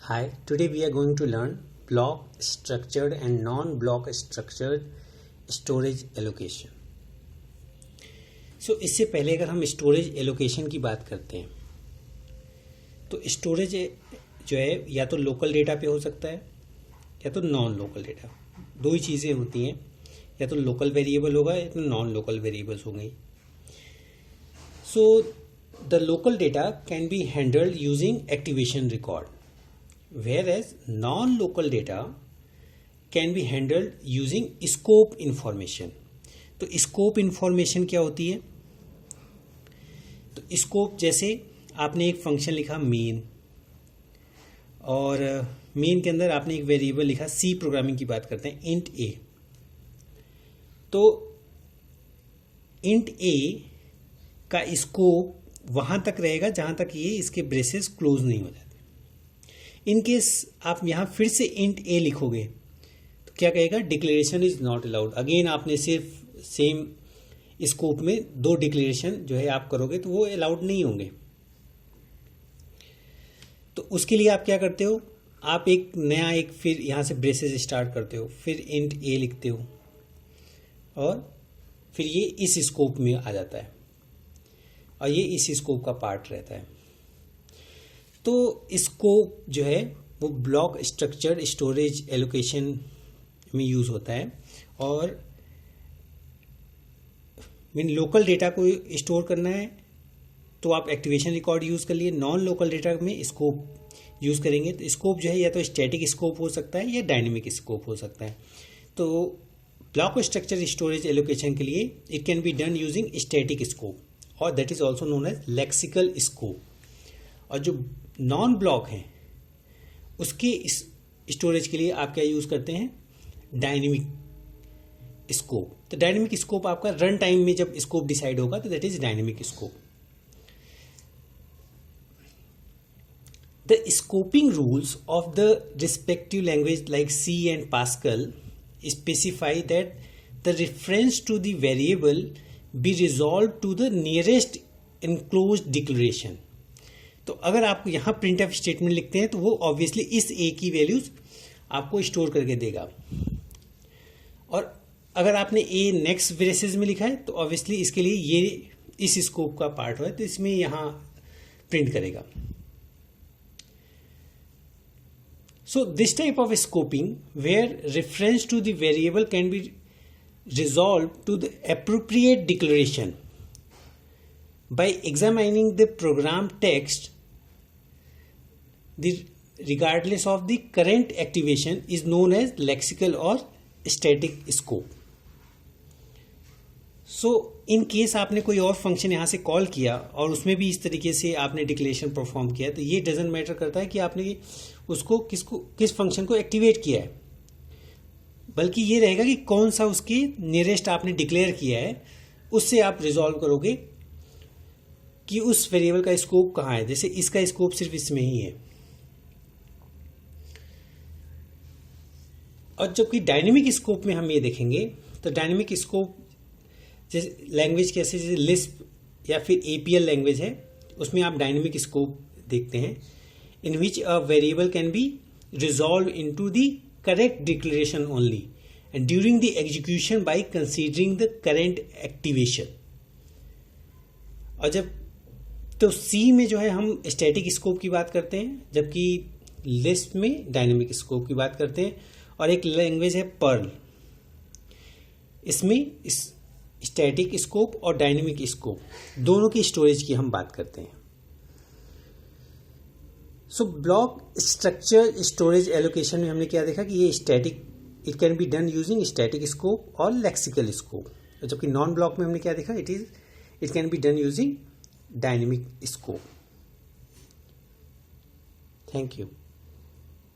Hi, today we are going to learn block structured and non-block structured storage allocation. इससे पहले अगर हम storage allocation की बात करते हैं तो स्टोरेज जो है या तो लोकल डेटा पे हो सकता है या तो नॉन लोकल डेटा. दो ही चीज़ें होती हैं, या तो लोकल वेरिएबल होगा या तो नॉन लोकल वेरिएबल्स होंगे. So the local data can be handled using activation record, whereas non-local data can be handled using scope information. तो scope information क्या होती है? तो scope जैसे आपने एक फंक्शन लिखा मेन, और मेन के अंदर आपने एक वेरिएबल लिखा, सी प्रोग्रामिंग की बात करते हैं, इंट ए. तो इंट ए का स्कोप वहां तक रहेगा जहां तक ये इसके ब्रेसेस क्लोज नहीं हो जाते. इन केस आप यहां फिर से इंट ए लिखोगे तो क्या कहेगा? Declaration is not allowed. Again आपने सिर्फ सेम स्कोप में दो डिक्लेरेशन जो है आप करोगे तो वो अलाउड नहीं होंगे. तो उसके लिए आप क्या करते हो? आप एक नया फिर यहां से ब्रेसेस स्टार्ट करते हो, फिर इंट ए लिखते हो और फिर ये इस स्कोप में आ जाता है और ये इस स्कोप का पार्ट रहता है. तो स्कोप जो है वो ब्लॉक स्ट्रक्चर्ड स्टोरेज एलोकेशन में यूज होता है. और मीन लोकल डेटा को स्टोर करना है तो आप एक्टिवेशन रिकॉर्ड यूज कर लिए. नॉन लोकल डेटा में स्कोप यूज करेंगे तो स्कोप जो है या तो स्टैटिक स्कोप हो सकता है या डायनेमिक स्कोप हो सकता है. तो ब्लॉक स्ट्रक्चर स्टोरेज एलोकेशन के लिए it can be done using static scope और that is also known as lexical scope. और जो नॉन ब्लॉक है उसके इस स्टोरेज के लिए आप क्या यूज करते हैं? Dynamic scope. तो डायनेमिक स्कोप आपका रन टाइम में जब स्कोप डिसाइड होगा तो that is dynamic scope. The scoping rules of the respective language like C and Pascal specify that the reference to the variable be resolved to the nearest enclosed declaration. तो अगर आप यहाँ print F statement लिखते हैं तो वो obviously इस ए की वैल्यूज आपको स्टोर करके देगा. और अगर आपने ए नेक्स्ट ब्रेसेस में लिखा है तो ऑब्वियसली इसके लिए ये इस स्कोप का पार्ट है तो इसमें यहाँ प्रिंट करेगा. So this type of scoping where reference to the variable can be resolved to the appropriate declaration by examining the program text, regardless of the current activation is known as lexical or static scope. So in case आपने कोई और function यहाँ से call किया और उसमें भी इस तरीके से आपने डिक्लेरेशन परफॉर्म किया तो ये डजंट मैटर करता है कि आपने उसको किस फंक्शन को एक्टिवेट किया है, बल्कि ये रहेगा कि कौन सा उसके नियरेस्ट आपने डिक्लेयर किया है, उससे आप रिजॉल्व करोगे कि उस वेरिएबल का स्कोप कहाँ है. जैसे इसका स्कोप सिर्फ इसमें ही है. और जबकि डायनेमिक स्कोप में हम ये देखेंगे तो डायनेमिक स्कोप जैसे लैंग्वेज कैसे, जैसे लिस्प या फिर एपीएल लैंग्वेज है, उसमें आप डायनेमिक स्कोप देखते हैं in which a variable can be resolved into the correct declaration only and during the execution by considering the current activation. और जब तो सी में जो है हम स्टैटिक स्कोप की बात करते हैं, जबकि लिस्ट में डायनेमिक स्कोप की बात करते हैं. और एक लैंग्वेज है पर्ल, इसमें इस स्टैटिक स्कोप और डायनेमिक स्कोप दोनों की स्टोरेज की हम बात करते हैं. So block structure storage allocation में हमने क्या देखा कि ये static, it can be done using static scope और लेक्सिकल स्कोप. जबकि नॉन ब्लॉक में हमने क्या देखा? It can be done using dynamic scope. Thank you.